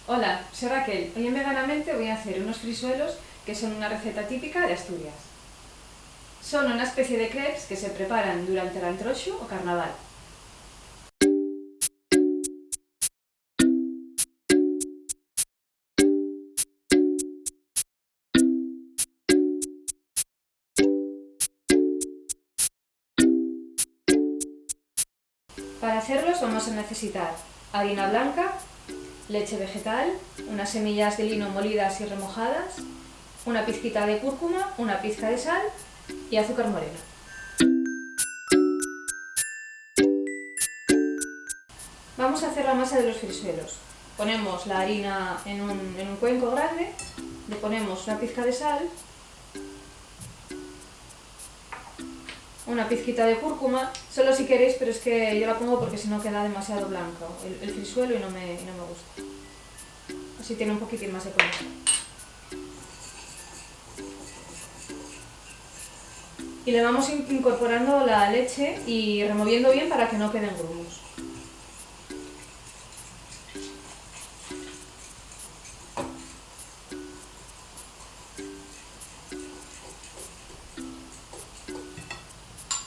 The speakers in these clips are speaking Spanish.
Hola, soy Raquel. Hoy en Veganamente voy a hacer unos frisuelos que son una receta típica de Asturias. Son una especie de crepes que se preparan durante el Antrochu o Carnaval. Para hacerlos vamos a necesitar harina blanca, leche vegetal, unas semillas de lino molidas y remojadas, una pizquita de cúrcuma, una pizca de sal y azúcar moreno. Vamos a hacer la masa de los frisuelos. Ponemos la harina en un cuenco grande, le ponemos una pizca de sal, una pizquita de cúrcuma, solo si queréis, pero es que yo la pongo porque si no queda demasiado blanco el frisuelo y no me gusta. Así tiene un poquitín más de color. Y le vamos incorporando la leche y removiendo bien para que no queden grumos.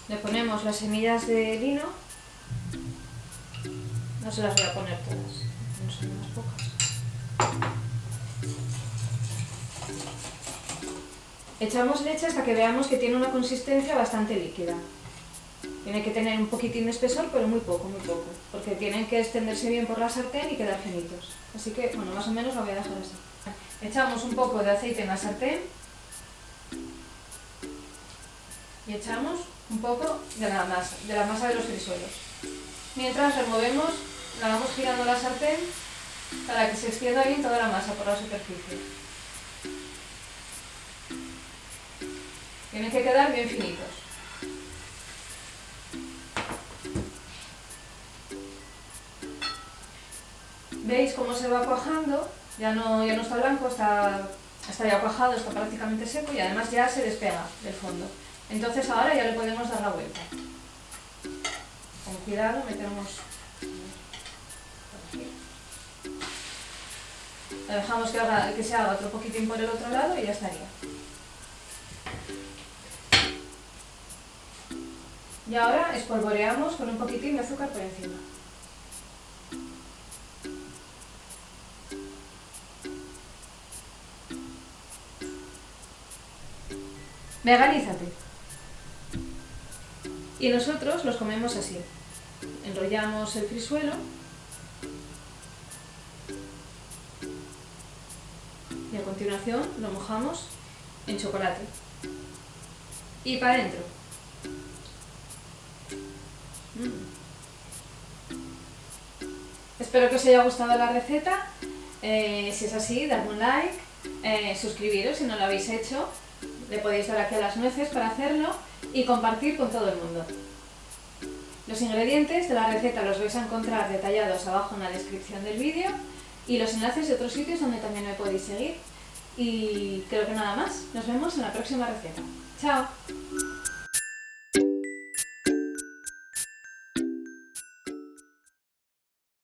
Le ponemos las semillas de lino, no se las voy a poner todas, no son unas pocas. Echamos leche hasta que veamos que tiene una consistencia bastante líquida. Tiene que tener un poquitín de espesor, pero muy poco, porque tienen que extenderse bien por la sartén y quedar finitos. Así que, bueno, más o menos la voy a dejar así. Echamos un poco de aceite en la sartén y echamos un poco de la masa de los frisuelos. Mientras removemos, la vamos girando la sartén para que se extienda bien toda la masa por la superficie. Tienen que quedar bien finitos. ¿Veis cómo se va cuajando? Ya no está blanco, está ya cuajado, está prácticamente seco y además ya se despega del fondo. Entonces ahora ya le podemos dar la vuelta. Con cuidado metemos por aquí. Lo dejamos que se haga otro poquitín por el otro lado y ya estaría. Y ahora espolvoreamos con un poquitín de azúcar por encima. Veganízate. Y nosotros los comemos así. Enrollamos el frisuelo y a continuación lo mojamos en chocolate. Y para adentro. Espero que os haya gustado la receta. Si es así, dadme un like, suscribiros si no lo habéis hecho. Le podéis dar aquí a las nueces para hacerlo y compartir con todo el mundo. Los ingredientes de la receta los vais a encontrar detallados abajo en la descripción del vídeo y los enlaces de otros sitios donde también me podéis seguir. Y creo que nada más. Nos vemos en la próxima receta. ¡Chao!